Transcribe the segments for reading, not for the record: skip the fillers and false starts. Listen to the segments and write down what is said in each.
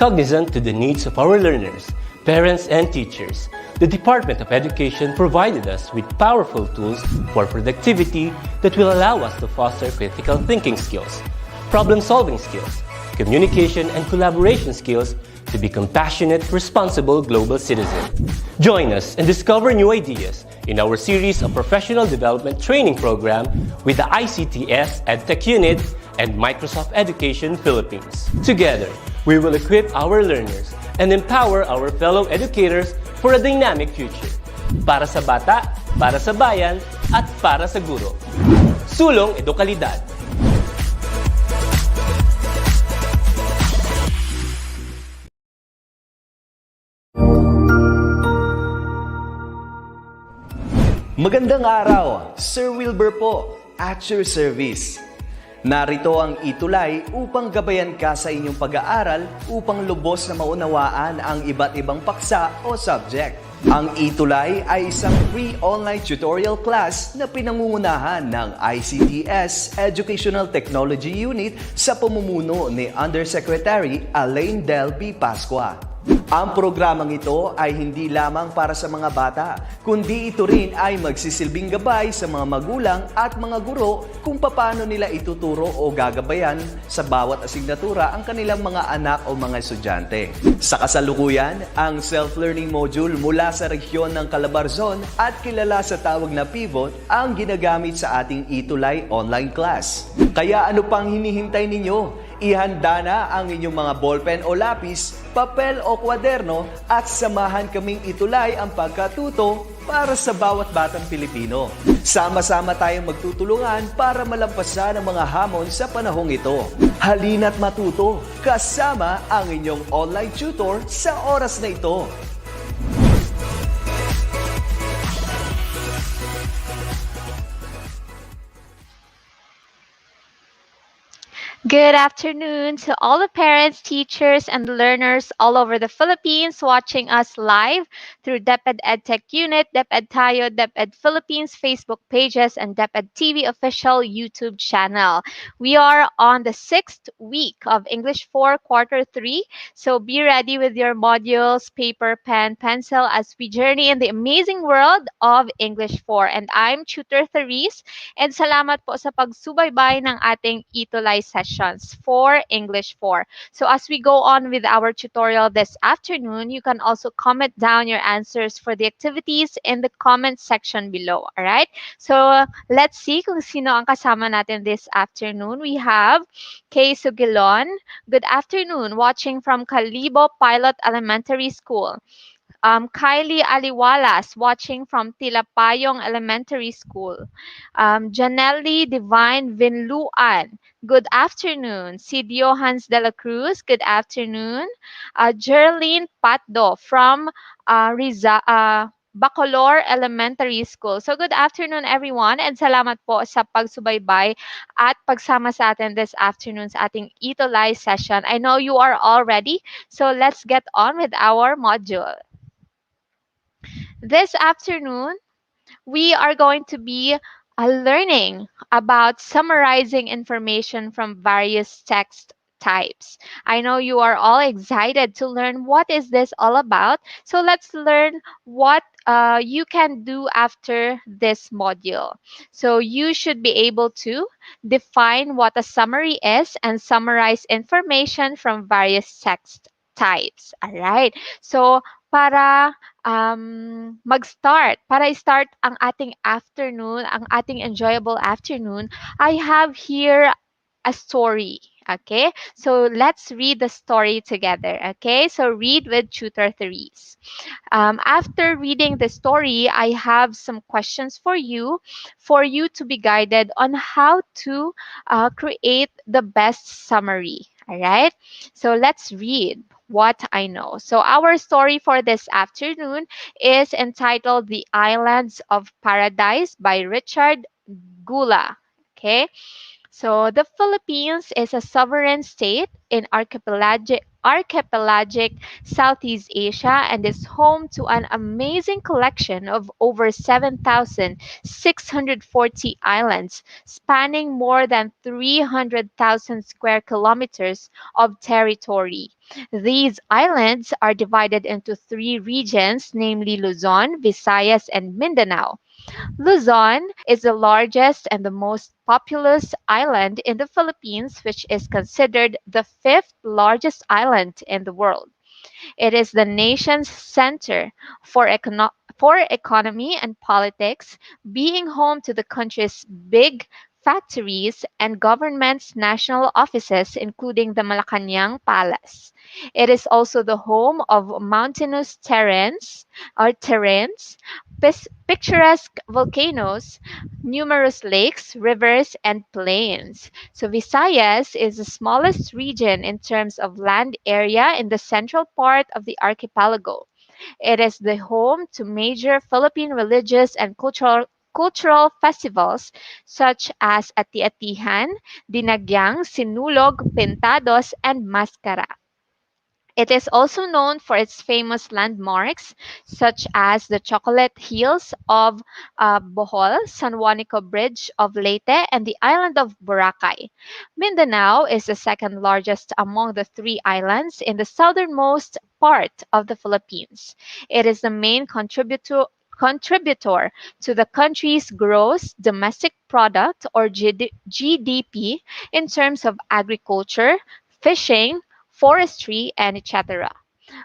Cognizant to the needs of our learners, parents, and teachers, the Department of Education provided us with powerful tools for productivity that will allow us to foster critical thinking skills, problem-solving skills, communication and collaboration skills to be compassionate, responsible global citizens. Join us and discover new ideas in our series of professional development training program with the ICTS Edtech Unit and Microsoft Education Philippines. Together, we will equip our learners and empower our fellow educators for a dynamic future. Para sa bata, para sa bayan, at para sa guro. Sulong Edukalidad. Magandang araw, Sir Wilbur po, at your service. Narito ang ETUlay upang gabayan ka sa inyong pag-aaral upang lubos na maunawaan ang iba't ibang paksa o subject. Ang ETUlay ay isang free online tutorial class na pinangungunahan ng ICTS Educational Technology Unit sa pamumuno ni Undersecretary Elaine Del P. Pascua. Ang programang ito ay hindi lamang para sa mga bata, kundi ito rin ay magsisilbing gabay sa mga magulang at mga guro kung paano nila ituturo o gagabayan sa bawat asignatura ang kanilang mga anak o mga estudyante. Sa kasalukuyan, ang self-learning module mula sa rehiyon ng Calabarzon at kilala sa tawag na pivot ang ginagamit sa ating ETUlay online class. Kaya ano pang hinihintay ninyo? Ihanda na ang inyong mga ballpen o lapis, papel o kwaderno at samahan kaming itulay ang pagkatuto para sa bawat batang Pilipino. Sama-sama tayong magtutulungan para malampasan ang mga hamon sa panahong ito. Halina't matuto kasama ang inyong online tutor sa oras na ito. Good afternoon to all the parents, teachers, and learners all over the Philippines watching us live through DepEd Edtech Unit, DepEd Tayo, DepEd Philippines Facebook pages, and DepEd TV official YouTube channel. We are on the 6th week of English 4 Quarter 3, so be ready with your modules, paper, pen, pencil as we journey in the amazing world of English 4. And I'm Tutor Therese, and salamat po sa pagsubaybay ng ating ETUlay session for English 4. So as we go on with our tutorial this afternoon, you can also comment down your answers for the activities in the comment section below. All right? So let's see kung sino ang kasama natin this afternoon. We have Kay Sugilon. Good afternoon, watching from Calibo Pilot Elementary School. Kylie Aliwalas, watching from Tilapayong Elementary School. Janelli Divine Vinluan, good afternoon. Sid Johans de la Cruz, good afternoon. Geraldine Patdo from Bacolor Elementary School. So good afternoon everyone and salamat po sa pagsubaybay at pagsama sa atin this afternoon sa ating ETUlay session. I know you are all ready, so let's get on with our module. This afternoon, we are going to be learning about summarizing information from various text types. I know you are all excited to learn what is this all about. So let's learn what you can do after this module. So you should be able to define what a summary is and summarize information from various text types. All right. So para start ang ating afternoon, ang ating enjoyable afternoon, I have here a story. Okay, so let's read the story together. Okay, so read with Tutor Therese. After reading the story, I have some questions for you to be guided on how to create the best summary. All right, so let's read what I know. So our story for this afternoon is entitled The Islands of Paradise by Richard Gula. Okay, so the Philippines is a sovereign state in archipelagic archipelagic Southeast Asia and is home to an amazing collection of over 7,640 islands spanning more than 300,000 square kilometers of territory. These islands are divided into three regions, namely Luzon, Visayas, and Mindanao. Luzon is the largest and the most populous island in the Philippines, which is considered the fifth largest island in the world. It is the nation's center for economy and politics, being home to the country's big factories and government's national offices, including the Malacanang Palace. It is also the home of mountainous terrains, picturesque volcanoes, numerous lakes, rivers, and plains. So Visayas is the smallest region in terms of land area in the central part of the archipelago. It is the home to major Philippine religious and cultural festivals such as Ati-Atihan, Dinagyang, Sinulog, Pintados, and Mascara. It is also known for its famous landmarks, such as the Chocolate Hills of Bohol, San Juanico Bridge of Leyte, and the island of Boracay. Mindanao is the second largest among the three islands in the southernmost part of the Philippines. It is the main contributor to the country's gross domestic product or GDP in terms of agriculture, fishing, forestry, and etc.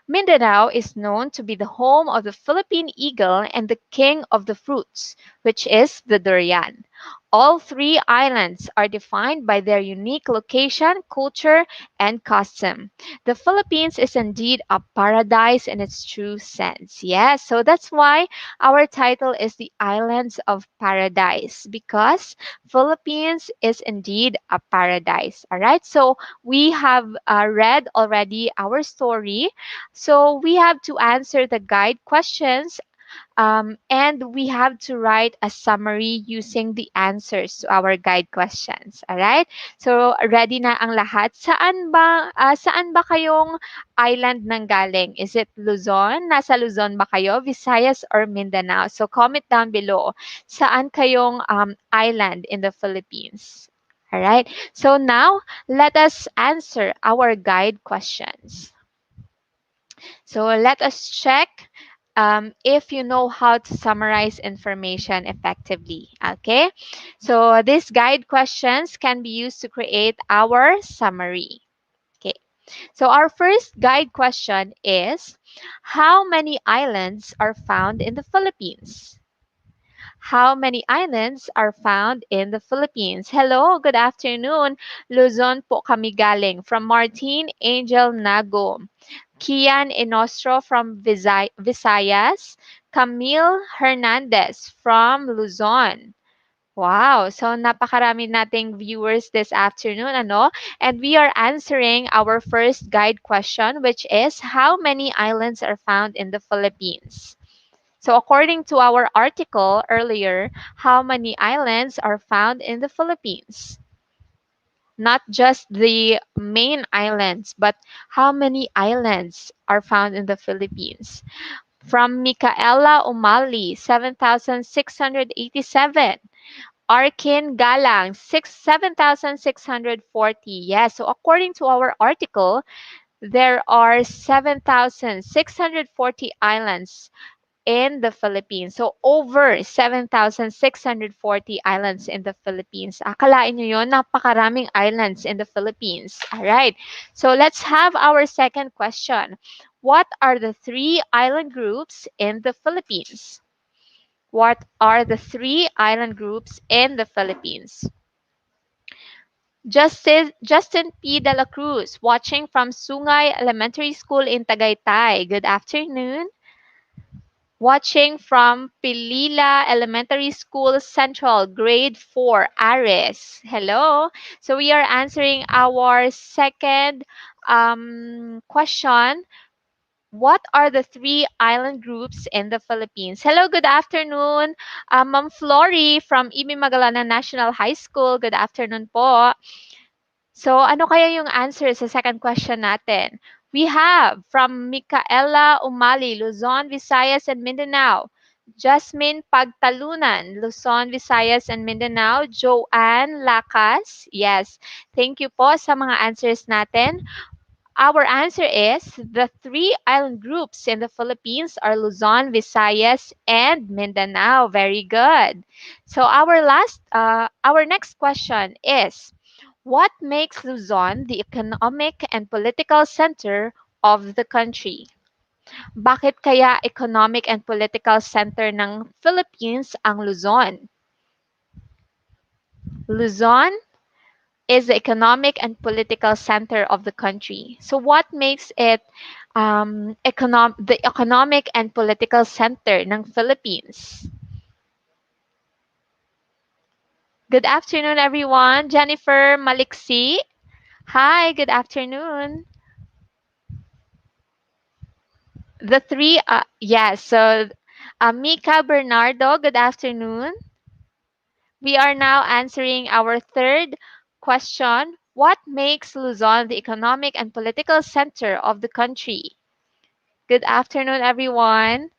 Mindanao is known to be the home of the Philippine eagle and the king of the fruits, which is the durian. All three islands are defined by their unique location, culture, and custom. The Philippines is indeed a paradise in its true sense. Yes, so that's why our title is the Islands of Paradise, because Philippines is indeed a paradise. All right, so we have read already our story. So we have to answer the guide questions, and we have to write a summary using the answers to our guide questions. All right? So ready na ang lahat? Saan ba kayong island nang galing? Is it Luzon? Nasa Luzon ba kayo? Visayas or Mindanao? So comment down below. Saan kayong island in the Philippines? All right? So now let us answer our guide questions. So let us check if you know how to summarize information effectively. Okay, so these guide questions can be used to create our summary. Okay, so our first guide question is, how many islands are found in the Philippines? How many islands are found in the Philippines? Hello, good afternoon. Luzon po kami galing. From Martin Angel Nago. Kian Inostro from Visayas. Camille Hernandez from Luzon. Wow, so napakarami nating viewers this afternoon, ano? And we are answering our first guide question, which is, how many islands are found in the Philippines? So according to our article earlier, how many islands are found in the Philippines? Not just the main islands, but how many islands are found in the Philippines? From Micaela Umali, 7,687. Arkin Galang, 7,640. Yes, so according to our article, there are 7,640 islands in the Philippines. So, over 7,640 islands in the Philippines. Akalain nyo yun, napakaraming islands in the Philippines. All right. So, let's have our second question. What are the three island groups in the Philippines? What are the three island groups in the Philippines? Justin P. De La Cruz, watching from Sungay Elementary School in Tagaytay. Good afternoon. Watching from Pilila Elementary School Central, Grade 4, Aris. Hello. So we are answering our second question. What are the three island groups in the Philippines? Hello, good afternoon. Ma'am Flory from Imi Magalanan National High School. Good afternoon po. So ano kaya yung answer sa second question natin? We have from Micaela Umali, Luzon, Visayas, and Mindanao. Jasmine Pagtalunan, Luzon, Visayas, and Mindanao. Joanne Lacas, yes. Thank you po sa mga answers natin. Our answer is the three island groups in the Philippines are Luzon, Visayas, and Mindanao. Very good. So our next question is, what makes Luzon the economic and political center of the country? Bakit kaya economic and political center ng Philippines ang Luzon? Luzon is the economic and political center of the country. So what makes it the economic and political center ng Philippines? Good afternoon, everyone. Jennifer Maliksi. Hi, good afternoon. The three, yes. So, Mika Bernardo, good afternoon. We are now answering our third question. What makes Luzon the economic and political center of the country? Good afternoon, everyone.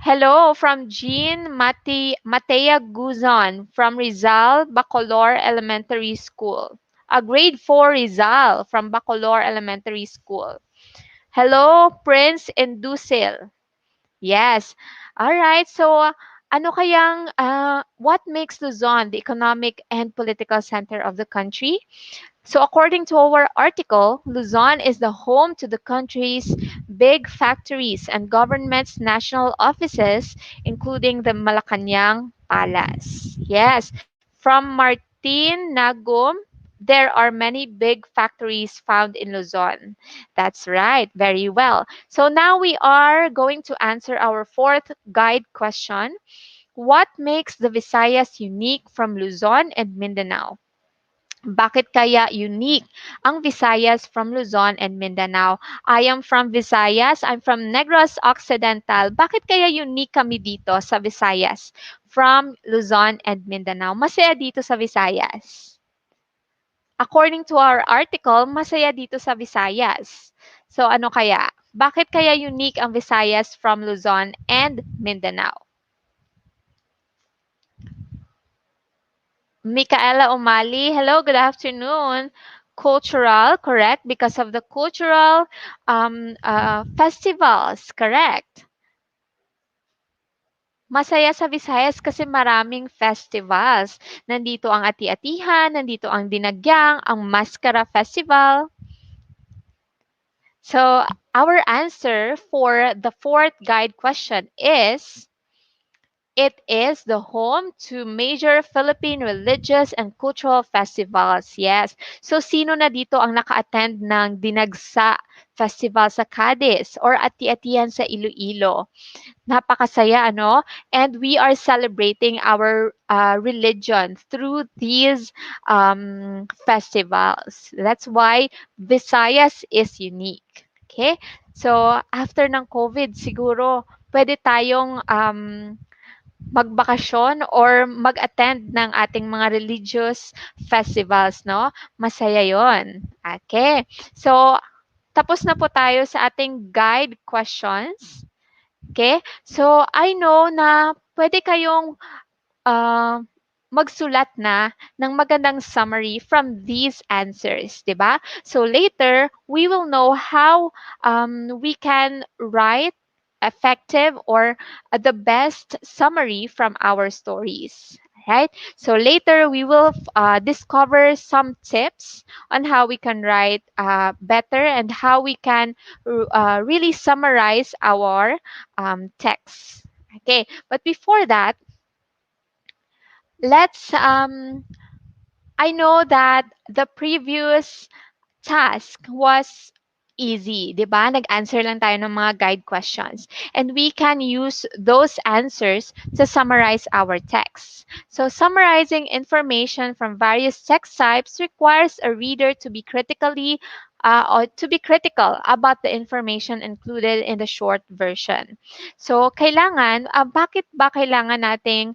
Hello from Jean Matea Guzon from Rizal Bacolor Elementary School. A grade 4 Rizal from Bacolor Elementary School. Hello, Prince Indusil. Yes. All right. So, what makes Luzon the economic and political center of the country? So, according to our article, Luzon is the home to the country's big factories and government's national offices, including the Malacanang Palace. Yes, from Martin Nagum, there are many big factories found in Luzon. That's right, very well. So now we are going to answer our fourth guide question. What makes the Visayas unique from Luzon and Mindanao? Bakit kaya unique ang Visayas from Luzon and Mindanao? I am from Visayas. I'm from Negros Occidental. Bakit kaya unique kami dito sa Visayas from Luzon and Mindanao? Masaya dito sa Visayas. According to our article, masaya dito sa Visayas. So ano kaya? Bakit kaya unique ang Visayas from Luzon and Mindanao? Micaela Umali, hello, good afternoon. Cultural, correct, because of the cultural festivals, correct. Masaya sa Visayas kasi maraming festivals. Nandito ang Ati-Atihan, nandito ang Dinagyang, ang Mascara Festival. So, our answer for the fourth guide question is, it is the home to major Philippine religious and cultural festivals. Yes. So, sino na dito ang naka-attend ng Dinagsa Festival sa Cadiz or Ati-Atihan sa Iloilo? Napakasaya, ano? And we are celebrating our religion through these festivals. That's why Visayas is unique. Okay? So, after ng COVID, siguro, pwede tayong magbakasyon or mag-attend ng ating mga religious festivals, no? Masaya yon. Okay. So, tapos na po tayo sa ating guide questions. Okay? So, I know na pwede kayong uh, magsulat na ng magandang summary from these answers, di ba? So, later, we will know how we can write effective or the best summary from our stories. Right? So later we will discover some tips on how we can write better and how we can really summarize our text. Okay, but before that, let's I know that the previous task was easy, 'di ba? Nag-answer lang tayo ng mga guide questions. And we can use those answers to summarize our text. So summarizing information from various text types requires a reader to be critical about the information included in the short version. So bakit ba kailangan nating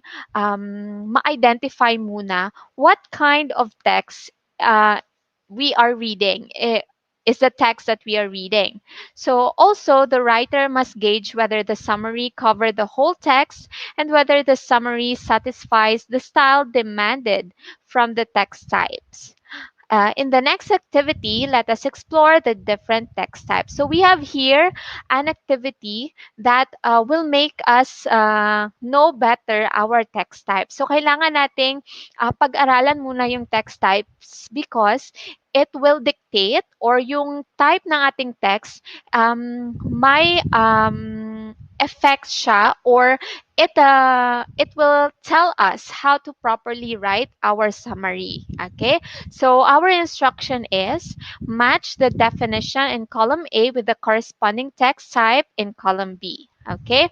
ma-identify muna what kind of text we are reading? is the text that we are reading. So also the writer must gauge whether the summary covered the whole text and whether the summary satisfies the style demanded from the text types. In the next activity, let us explore the different text types. So we have here an activity that will make us know better our text types. So kailangan nating pag-aralan muna yung text types because it will dictate or yung type ng ating text may effects siya or it will tell us how to properly write our summary. Okay, so our instruction is match the definition in column A with the corresponding text type in column B. Okay,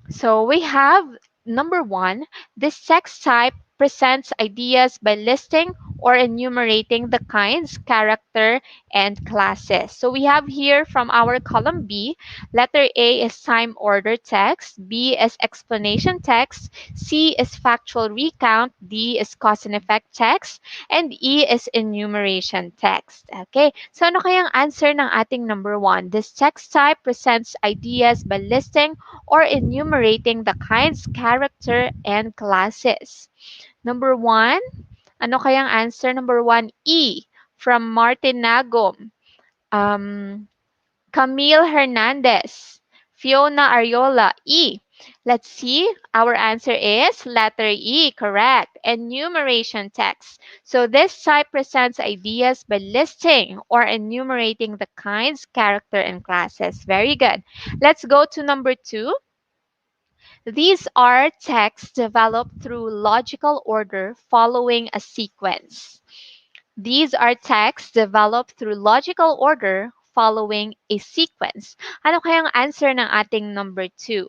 so we have number one, this text type presents ideas by listing or enumerating the kinds, character, and classes. So we have here from our column B, letter A is time order text, B is explanation text, C is factual recount, D is cause and effect text, and E is enumeration text. Okay, so ano kayang answer ng ating number one? This text type presents ideas by listing or enumerating the kinds, character, and classes. Number one, ano kayang answer? Number one, E from Martin Nagom, um, Camille Hernandez, Fiona Ariola, E. Let's see. Our answer is letter E, correct. Enumeration text. So this type presents ideas by listing or enumerating the kinds, character, and classes. Very good. Let's go to number two. These are texts developed through logical order following a sequence. These are texts developed through logical order following a sequence. Ano kayang answer ng ating number 2?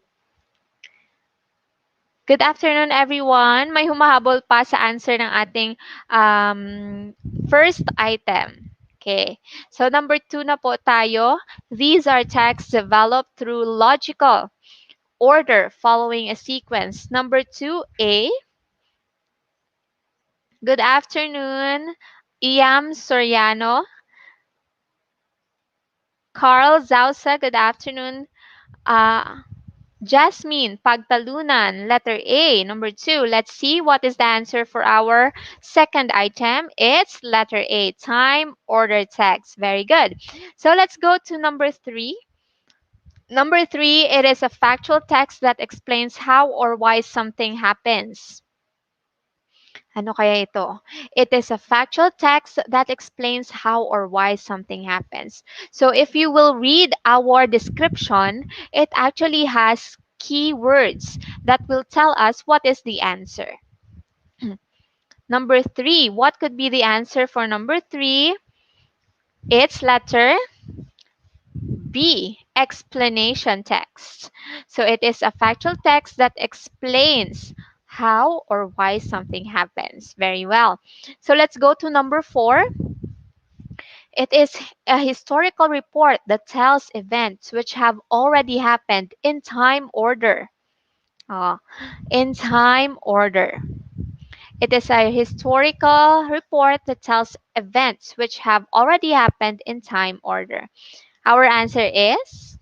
Good afternoon, everyone. May humahabol pa sa answer ng ating first item. Okay. So number 2 na po tayo. These are texts developed through logical order following a sequence. Number 2A. Good afternoon, Iam Soriano. Carl Zausa, good afternoon. Jasmine Pagtalunan, letter A. Number 2, let's see what is the answer for our second item. It's letter A, time order text. Very good. So let's go to number 3. Number 3, it is a factual text that explains how or why something happens. Ano kaya ito? It is a factual text that explains how or why something happens. So if you will read our description, it actually has keywords that will tell us what is the answer. Number 3, what could be the answer for number 3? It's letter B, explanation text. So it is a factual text that explains how or why something happens. Very well. So let's go to number 4. It is a historical report that tells events which have already happened in time order. In time order. It is a historical report that tells events which have already happened in time order. Our answer is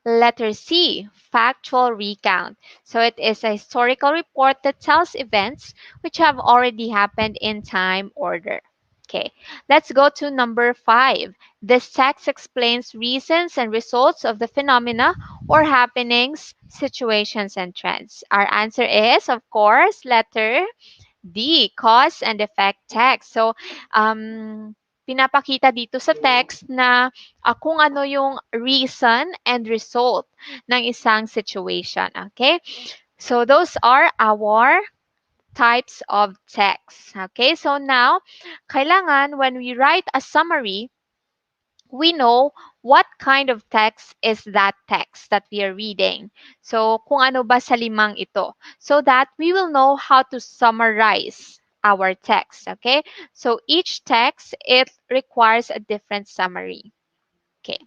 letter C, factual recount. So it is a historical report that tells events which have already happened in time order. Okay, let's go to number 5. This text explains reasons and results of the phenomena or happenings, situations, and trends. Our answer is, of course, letter D, cause and effect text. So, pinapakita dito sa text na kung ano yung reason and result ng isang situation. Okay? So, those are our types of text. Okay? So, now, kailangan when we write a summary, we know what kind of text is that text that we are reading. So, kung ano ba sa limang ito. So that we will know how to summarize our text. Okay? So, each text, it requires a different summary. Okay.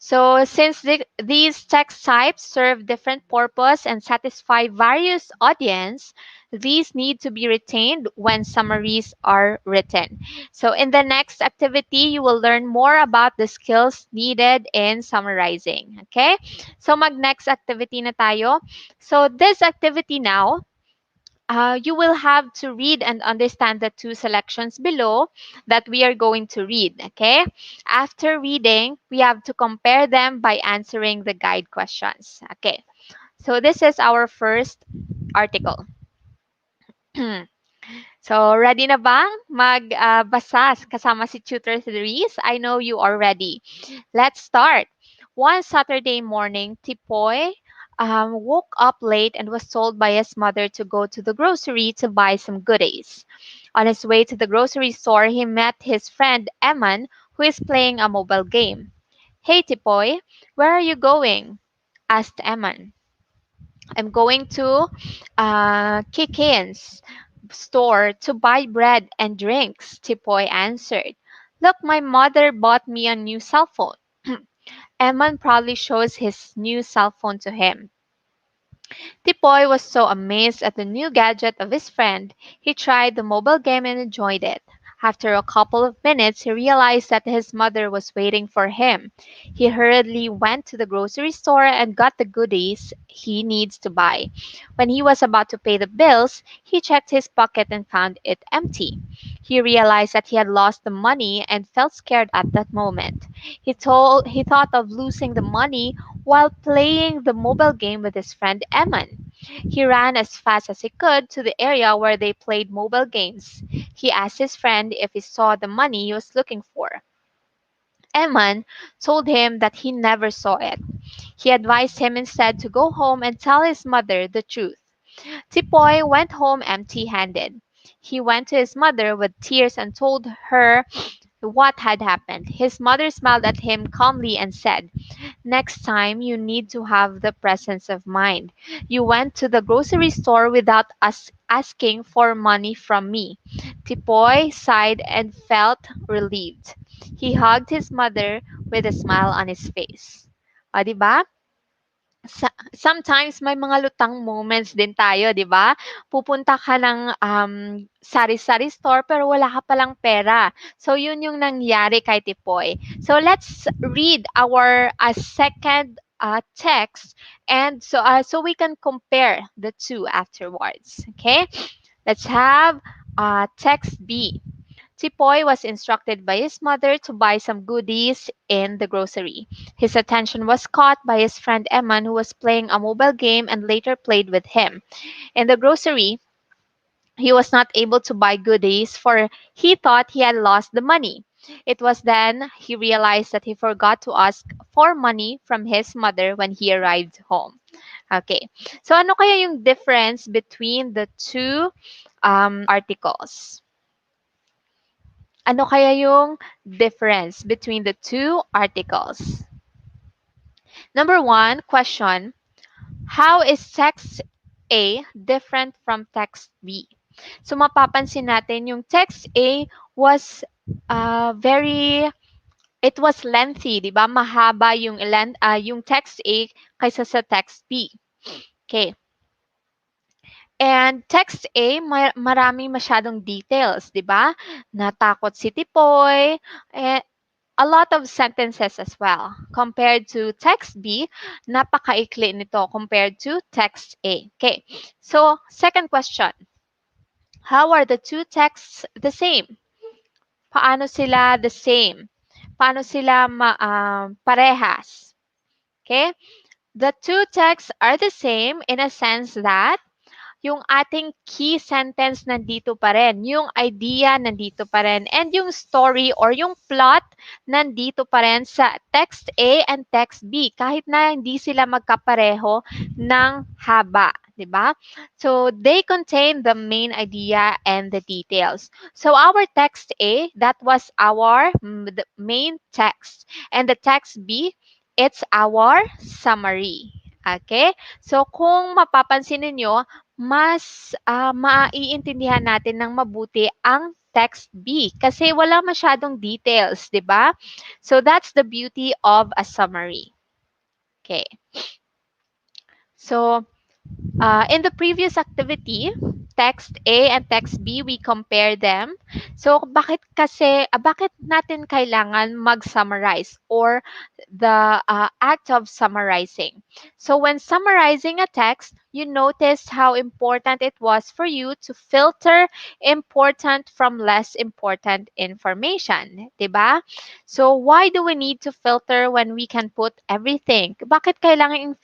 So since these text types serve different purpose and satisfy various audience, these need to be retained when summaries are written. So in the next activity, you will learn more about the skills needed in summarizing. Okay? So mag-next activity na tayo. So this activity now, you will have to read and understand the two selections below that we are going to read. Okay. After reading, we have to compare them by answering the guide questions. Okay. So this is our first article. So ready na bang magbasa kasama si Tutor Therese? I know you are ready. Let's start. One Saturday morning, Tipoy woke up late and was told by his mother to go to the grocery to buy some goodies. On his way to the grocery store, he met his friend Eman, who is playing a mobile game. Hey, Tipoy, where are you going? Asked Eman. I'm going to Kikin's store to buy bread and drinks, Tipoy answered. Look, my mother bought me a new cell phone. Eman proudly shows his new cell phone to him. Tipoy was so amazed at the new gadget of his friend, he tried the mobile game and enjoyed it. After a couple of minutes, he realized that his mother was waiting for him. He hurriedly went to the grocery store and got the goodies he needs to buy. When he was about to pay the bills, he checked his pocket and found it empty. He realized that he had lost the money and felt scared at that moment. He thought of losing the money while playing the mobile game with his friend Eman. He ran as fast as he could to the area where they played mobile games. He asked his friend if he saw the money he was looking for. Eman told him that he never saw it. He advised him instead to go home and tell his mother the truth. Tipoy went home empty handed. He went to his mother with tears and told her what had happened. His mother smiled at him calmly and said, Next time, you need to have the presence of mind. You went to the grocery store without us asking for money from me. Tipoy sighed and felt relieved. He hugged his mother with a smile on his face. O, di ba? Sometimes may mga lutang moments din tayo, 'di ba? Pupunta ka ng sari-sari store pero wala ka palang pera. So yun yung nangyari kay Tipoy. So let's read our second text and so we can compare the two afterwards. Okay? Let's have text B. Tipoy was instructed by his mother to buy some goodies in the grocery. His attention was caught by his friend Eman, who was playing a mobile game and later played with him. In the grocery, he was not able to buy goodies for he thought he had lost the money. It was then he realized that he forgot to ask for money from his mother when he arrived home. Okay. So ano kaya yung difference between the two articles? Ano kaya yung difference between the two articles? Number one, question, how is text A different from text B? So mapapansin natin yung text A was it was lengthy, di ba? Mahaba yung text A kaysa sa text B. Okay. And text A, maraming masyadong details, di ba? Natakot si Tipoy, a lot of sentences as well. Compared to text B, napakaikli nito compared to text A. Okay, so second question. How are the two texts the same? Paano sila the same? Paano sila parehas? Okay, the two texts are the same in a sense that yung ating key sentence nandito pa rin, yung idea nandito pa rin, and yung story or yung plot nandito pa rin sa text A and text B, kahit na hindi sila magkapareho ng haba, di ba? So, they contain the main idea and the details. So, our text A, that was our the main text. And the text B, it's our summary. Okay? So, kung mapapansin ninyo, mas maiintindihan natin ng mabuti ang text B kasi wala masyadong details, di ba? So that's the beauty of a summary. Okay. So in the previous activity, text A and text B, we compare them. So, bakit natin kailangan mag-summarize or the act of summarizing? So, when summarizing a text, you noticed how important it was for you to filter important from less important information, 'di ba? So, why do we need to filter when we can put everything? Bakit kailangan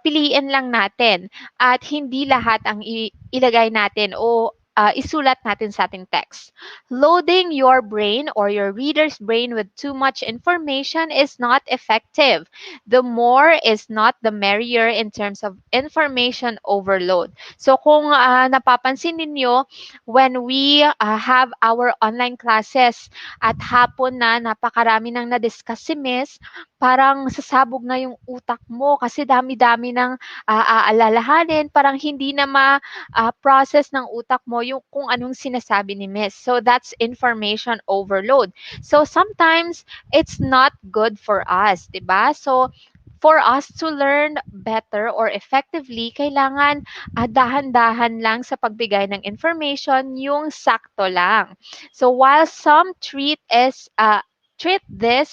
piliin lang natin at hindi lahat ang ilagay natin o isulat natin sa ating text. Loading your brain or your reader's brain with too much information is not effective. The more is not the merrier in terms of information overload. So kung napapansin ninyo, when we have our online classes at hapon na napakarami nang na-discuss si Miss, parang sasabog na yung utak mo kasi dami-dami ng aalalahanin, parang hindi na ma-process ng utak mo yung kung anong sinasabi ni Miss. So that's information overload. So sometimes it's not good for us, 'di ba? So for us to learn better or effectively, kailangan dahan-dahan lang sa pagbigay ng information, yung sakto lang. So while some treat this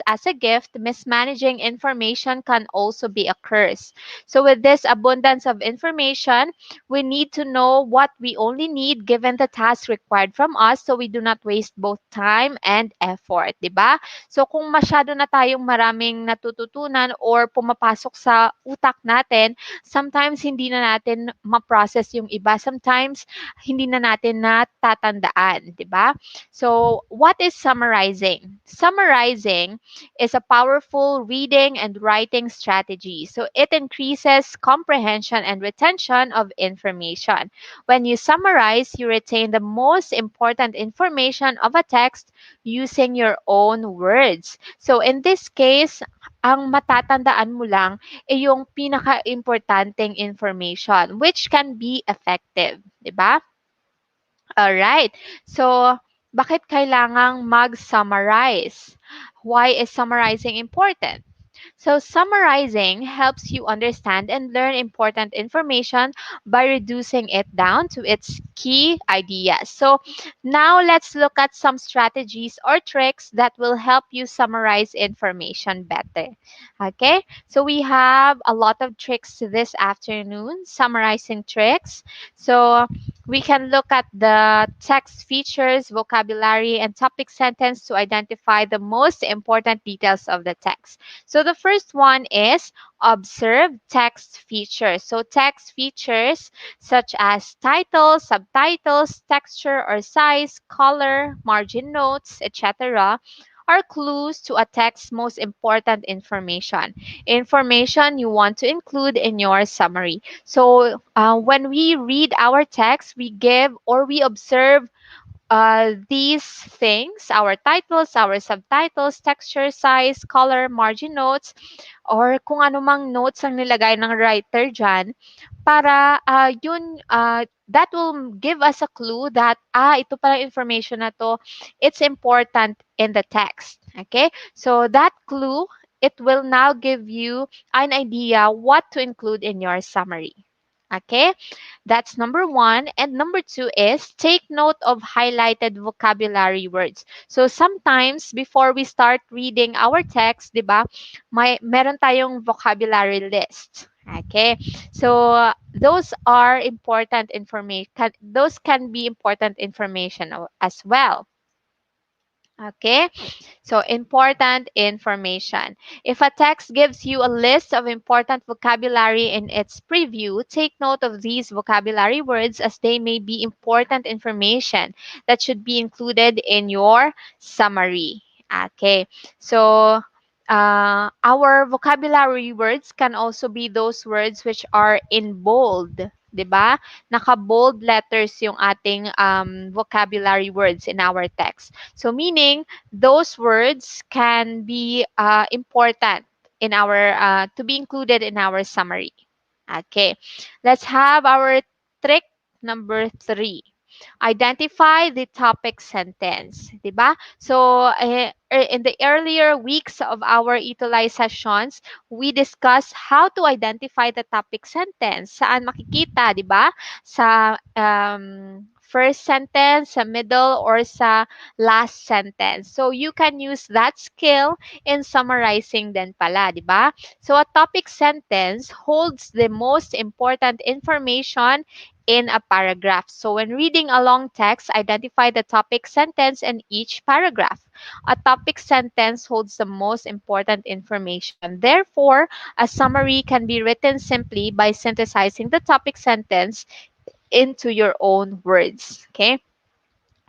as a gift, mismanaging information can also be a curse. So, with this abundance of information, we need to know what we only need given the task required from us so we do not waste both time and effort, di ba? So, kung masyado na tayong maraming natututunan or pumapasok sa utak natin, sometimes hindi na natin ma-process yung iba. Sometimes, hindi na natin natatandaan, di ba? So, what is summarizing? Summarizing is a powerful reading and writing strategy. So, it increases comprehension and retention of information. When you summarize, you retain the most important information of a text using your own words. So, in this case, ang matatandaan mo lang ay yung pinaka-importanting information which can be effective, 'di ba? Alright. So, bakit kailangang mag-summarize? Why is summarizing important? So, summarizing helps you understand and learn important information by reducing it down to its key ideas. So, now let's look at some strategies or tricks that will help you summarize information better. Okay, so we have a lot of tricks this afternoon, summarizing tricks. So, we can look at the text features, vocabulary, and topic sentence to identify the most important details of the text. So the first one is observe text features. So text features such as titles, subtitles, texture or size, color, margin notes, etc. are clues to a text's most important information. Information you want to include in your summary. So when we read our text, we give or we observe these things, our titles, our subtitles, texture, size, color, margin notes, or kung ano mang notes ang nilagay ng writer dyan, para that will give us a clue that, ito pala information na to, it's important in the text. Okay? So that clue, it will now give you an idea what to include in your summary. Okay? That's number one. And number two is take note of highlighted vocabulary words. So sometimes before we start reading our text, 'di ba? Meron tayong vocabulary list. Okay? So those are important information. Those can be important information as well. Okay, so important information. If a text gives you a list of important vocabulary in its preview, take note of these vocabulary words as they may be important information that should be included in your summary. Okay, so our vocabulary words can also be those words which are in bold. 'Di ba? Naka-bold letters yung ating vocabulary words in our text. So meaning those words can be important in our to be included in our summary. Okay. Let's have our trick number 3. Identify the topic sentence, 'di ba? So, in the earlier weeks of our ETUlay sessions, we discussed how to identify the topic sentence. Saan makikita, 'di ba? Sa first sentence, sa middle, or sa last sentence. So, you can use that skill in summarizing din pala, 'di ba? So, a topic sentence holds the most important information in a paragraph. So when reading a long text, identify the topic sentence in each paragraph. A topic sentence holds the most important information. Therefore, a summary can be written simply by synthesizing the topic sentence into your own words. Okay?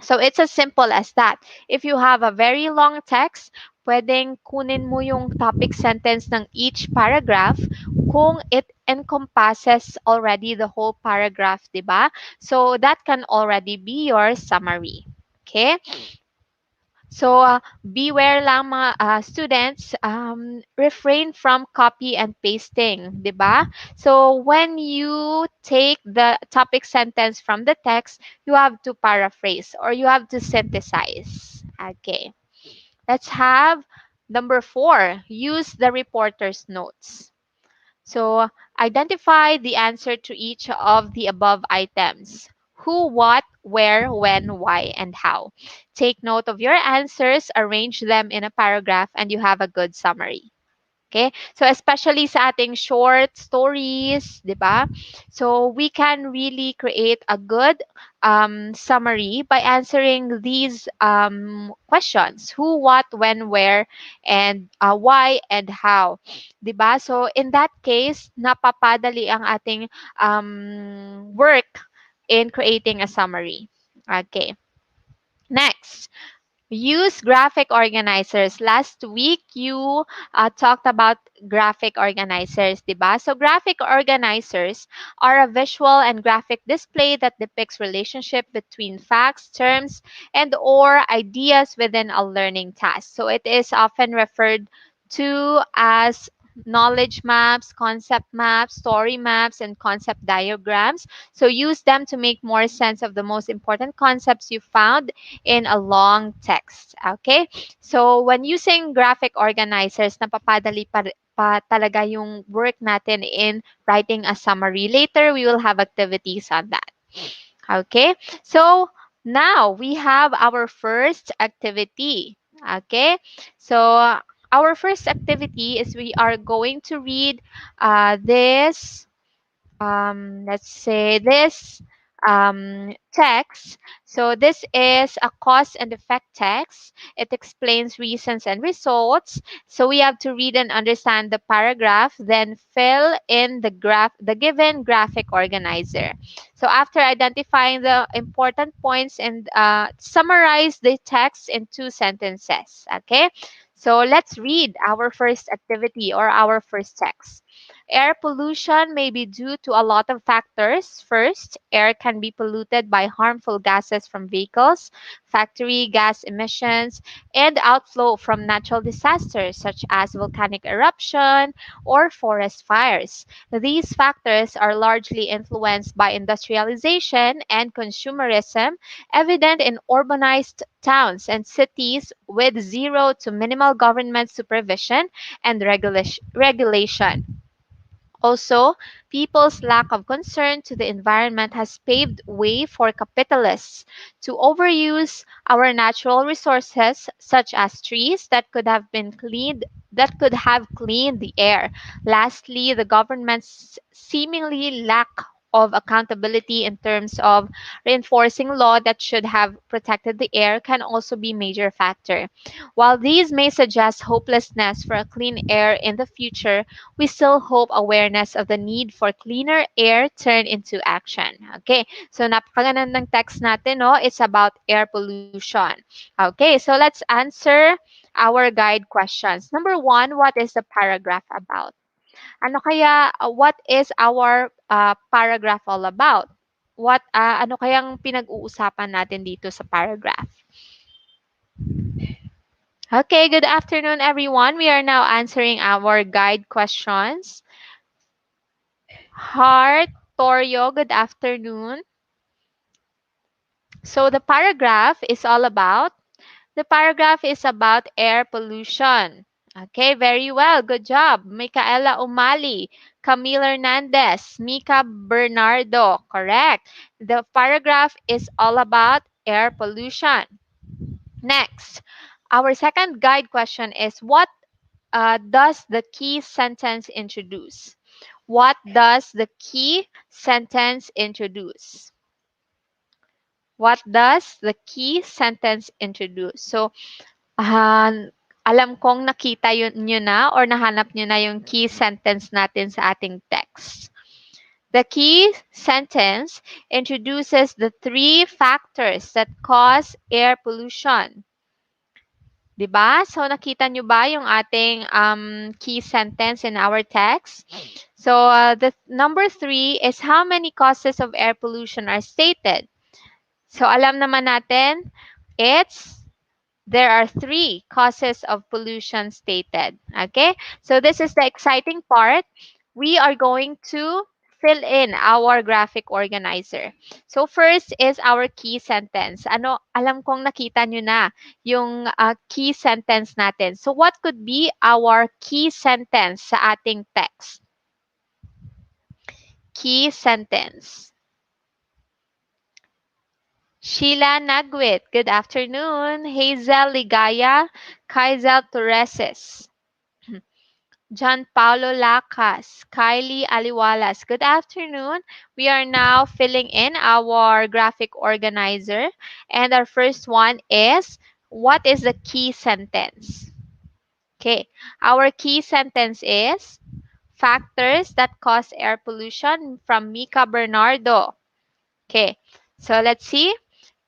So it's as simple as that. If you have a very long text, pwedeng kunin mo yung topic sentence ng each paragraph kung it encompasses already the whole paragraph, di ba? So that can already be your summary. Okay? So, beware lang mga students, refrain from copy and pasting, di ba? So, when you take the topic sentence from the text, you have to paraphrase or you have to synthesize. Okay. Let's have number 4, use the reporter's notes. So, identify the answer to each of the above items. Who, what, where, when, why, and how. Take note of your answers, arrange them in a paragraph, and you have a good summary. Okay? So, especially sa ating short stories, di ba? So, we can really create a good summary by answering these questions. Who, what, when, where, and why, and how. Di ba? So, in that case, napapadali ang ating work in creating a summary. Okay. Next, use graphic organizers. Last week, you talked about graphic organizers, diba? So graphic organizers are a visual and graphic display that depicts relationship between facts, terms, and or ideas within a learning task. So it is often referred to as knowledge maps, concept maps, story maps, and concept diagrams. So use them to make more sense of the most important concepts you found in a long text. Okay? So, when using graphic organizers, napapadali pa talaga yung work natin in writing a summary. Later, we will have activities on that. Okay? So, now we have our first activity. Okay? So, our first activity is we are going to read this let's say this text. So this is a cause and effect text. It explains reasons and results. So we have to read and understand the paragraph, then fill in the given graphic organizer. So after identifying the important points and summarize the text in 2 sentences. Okay. So let's read our first activity or our first text. Air pollution may be due to a lot of factors. First, air can be polluted by harmful gases from vehicles, factory gas emissions, and outflow from natural disasters such as volcanic eruption or forest fires. These factors are largely influenced by industrialization and consumerism, evident in urbanized towns and cities with zero to minimal government supervision and regulation. Also, people's lack of concern to the environment has paved way for capitalists to overuse our natural resources such as trees that could have cleaned the air. Lastly, the government's seemingly lack of accountability in terms of reinforcing law that should have protected the air can also be major factor. While these may suggest hopelessness for a clean air in the future, we still hope awareness of the need for cleaner air turn into action. Okay, so napakagandang text natin, no? It's about air pollution. Okay, so let's answer our guide questions. Number 1, what is the paragraph about? What is our paragraph all about? Ano kayang pinag-uusapan natin dito sa paragraph? Okay, good afternoon, everyone. We are now answering our guide questions. Heart, Torio, good afternoon. So the paragraph is about air pollution. Okay, very well. Good job. Micaela Umali, Camille Hernandez, Mika Bernardo. Correct. The paragraph is all about air pollution. Next, our second guide question is what does the key sentence introduce? What does the key sentence introduce? What does the key sentence introduce? So, alam kong nakita nyo na or nahanap nyo na yung key sentence natin sa ating text. The key sentence introduces the three factors that cause air pollution. Diba? So, nakita nyo ba yung ating key sentence in our text? So, the number 3 is how many causes of air pollution are stated. So, alam naman natin, there are 3 causes of pollution stated. Okay? So, this is the exciting part. We are going to fill in our graphic organizer. So, first is our key sentence. Alam kong nakita nyo na yung key sentence natin. So, what could be our key sentence sa ating text? Key sentence. Sheila Nagwit, good afternoon. Hazel Ligaya, Kaizel Torreses. John Paulo Lacas, Kylie Aliwalas, good afternoon. We are now filling in our graphic organizer. And our first one is, what is the key sentence? Okay, our key sentence is, factors that cause air pollution from Mika Bernardo. Okay, so let's see.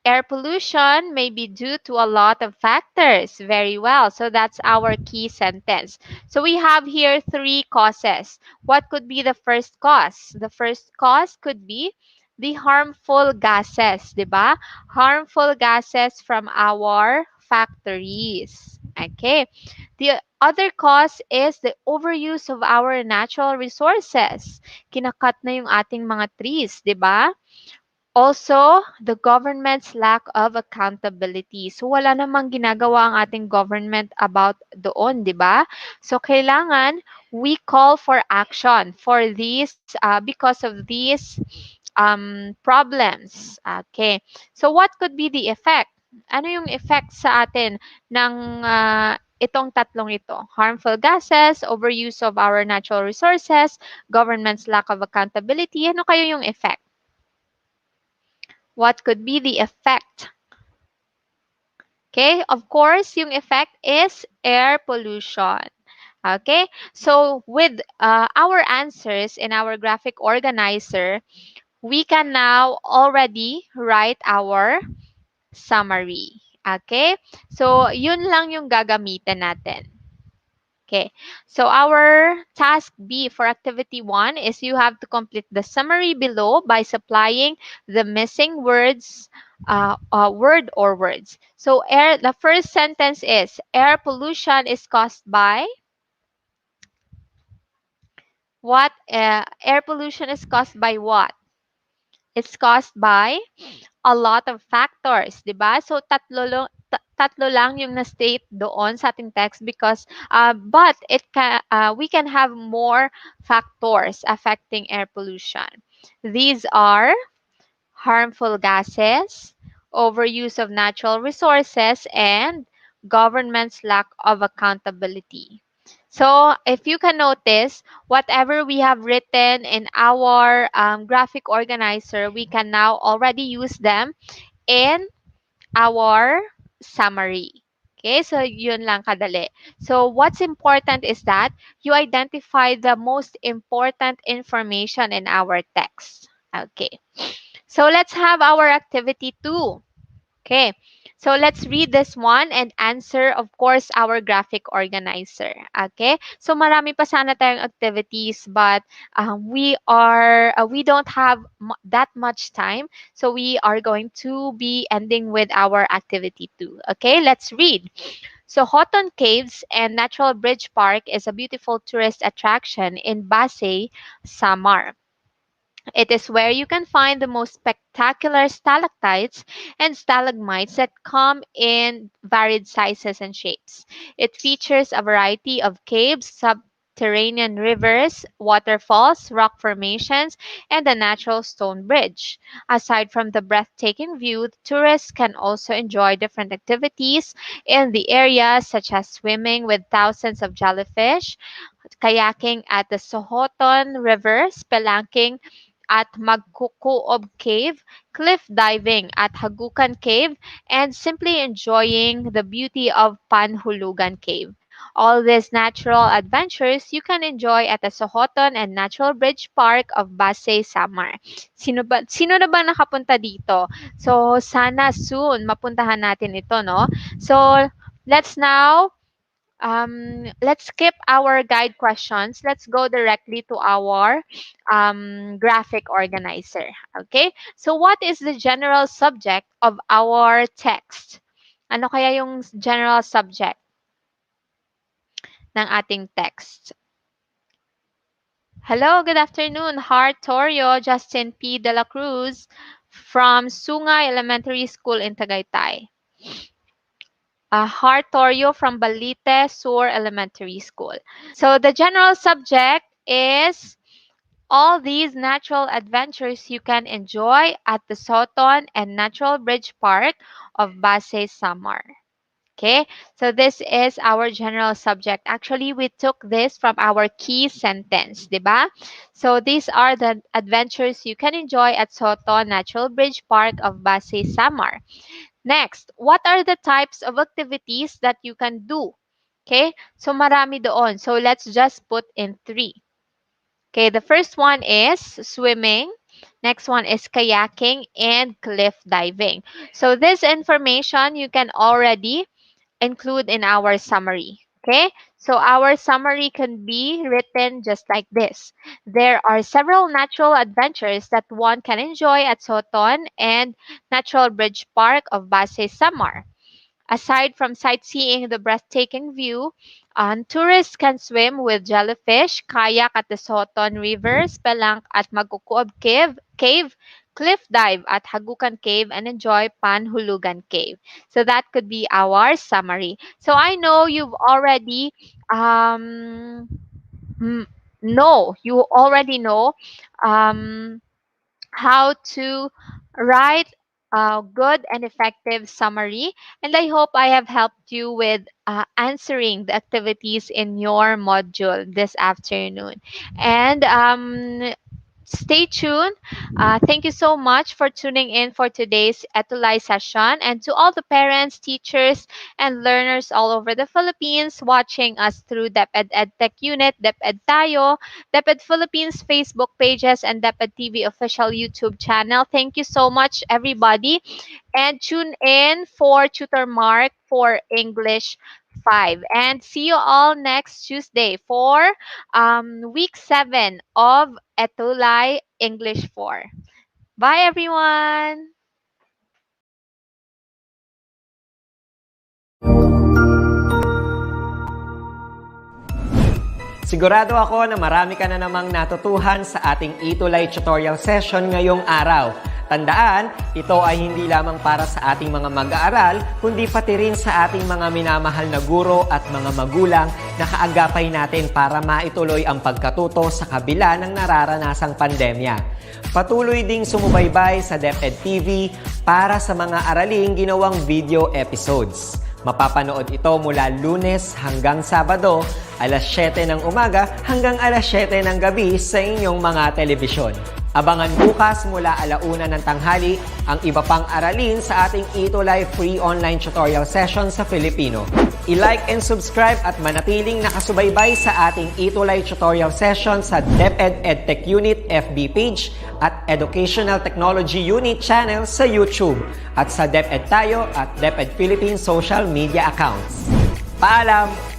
Air pollution may be due to a lot of factors. Very well. So that's our key sentence. So we have here 3 causes. What could be the first cause? The first cause could be the harmful gases, diba? Harmful gases from our factories. Okay. The other cause is the overuse of our natural resources. Kinakat na yung ating mga trees, diba? Also, the government's lack of accountability. So, wala namang ginagawa ang ating government about doon, di ba? So, kailangan we call for action for these, because of these problems. Okay. So, what could be the effect? Ano yung effect sa atin ng itong tatlong ito? Harmful gases, overuse of our natural resources, government's lack of accountability. Ano kayo yung effect? What could be the effect? Okay, of course, yung effect is air pollution. Okay, so with our answers in our graphic organizer, we can now already write our summary. Okay, so yun lang yung gagamitin natin. Okay, so our task B for activity 1 is you have to complete the summary below by supplying the missing words, word or words. So the first sentence is, air pollution is caused by what? Air pollution is caused by what? It's caused by a lot of factors, di ba? So tatlo lang yung na-state doon sa ating text because but we can have more factors affecting air pollution. These are harmful gases, overuse of natural resources, and government's lack of accountability. So if you can notice, whatever we have written in our graphic organizer, we can now already use them in our summary. Okay, so yun lang kadali. So what's important is that you identify the most important information in our text. Okay, so let's have our activity 2. Okay, so let's read this one and answer, of course, our graphic organizer. Okay, so marami pa sana tayong activities, but we don't have that much time, so we are going to be ending with our activity 2. Okay, let's read. So Hoton Caves and Natural Bridge Park is a beautiful tourist attraction in Basay, Samar. It is where you can find the most spectacular stalactites and stalagmites that come in varied sizes and shapes. It features a variety of caves, subterranean rivers, waterfalls, rock formations, and a natural stone bridge. Aside from the breathtaking view, tourists can also enjoy different activities in the area, such as swimming with thousands of jellyfish, kayaking at the Sohoton River, spelunking at Magkukuob Cave, cliff diving at Hagukan Cave, and simply enjoying the beauty of Panhulugan Cave. All these natural adventures you can enjoy at the Sohoton and Natural Bridge Park of Basay, Samar. Sino na ba nakapunta dito? So, sana soon mapuntahan natin ito, no? So, let's skip our guide questions. Let's go directly to our graphic organizer. Okay? So what is the general subject of our text? Ano kaya yung general subject ng ating text? Hello, good afternoon. Hart Torio, Justin P. De La Cruz from Sungay Elementary School in Tagaytay. Hart Torio from Balite Sur Elementary School. So the general subject is all these natural adventures you can enjoy at the Soton and Natural Bridge Park of Basay, Samar. Okay, so this is our general subject. Actually, we took this from our key sentence, diba? So these are the adventures you can enjoy at Soton Natural Bridge Park of Basay, Samar. Next, what are the types of activities that you can do? Okay, so marami doon. So let's just put in 3. Okay, the first one is swimming. Next one is kayaking and cliff diving. So this information you can already include in our summary. Okay, so our summary can be written just like this. There are several natural adventures that one can enjoy at Soton and Natural Bridge Park of Basay, Samar. Aside from sightseeing the breathtaking view, tourists can swim with jellyfish, kayak at the Soton River, spelunk at Magkukuob Cave, cliff dive at Hagukan Cave, and enjoy Panhulugan Cave. So that could be our summary. So I know you've already you already know um, how to write a good and effective summary. And I hope I have helped you with answering the activities in your module this afternoon. And stay tuned. Thank you so much for tuning in for today's ETUlay session. And to all the parents, teachers, and learners all over the Philippines watching us through DepEd Edtech Unit, DepEd Tayo, DepEd Philippines Facebook pages, and DepEd TV official YouTube channel. Thank you so much, everybody. And tune in for Tutor Mark for English 5. And see you all next Tuesday for week 7 of ETUlay English 4. Bye, everyone! Sigurado ako na marami ka na namang natutuhan sa ating ETUlay tutorial session ngayong araw. Tandaan, ito ay hindi lamang para sa ating mga mag-aaral, kundi pati rin sa ating mga minamahal na guro at mga magulang na kaagapay natin para maituloy ang pagkatuto sa kabila ng nararanasang pandemya. Patuloy ding sumubaybay sa DepEd TV para sa mga araling ginawang video episodes. Mapapanood ito mula Lunes hanggang Sabado, alas 7 ng umaga hanggang alas 7 ng gabi sa inyong mga telebisyon. Abangan bukas mula 1:00 ng tanghali ang iba pang aralin sa ating ETUlay free online tutorial session sa Filipino. I-like and subscribe at manatiling nakasubaybay sa ating ETUlay tutorial session sa DepEd Edtech Unit FB page at Educational Technology Unit channel sa YouTube at sa DepEd Tayo at DepEd Philippines social media accounts. Paalam!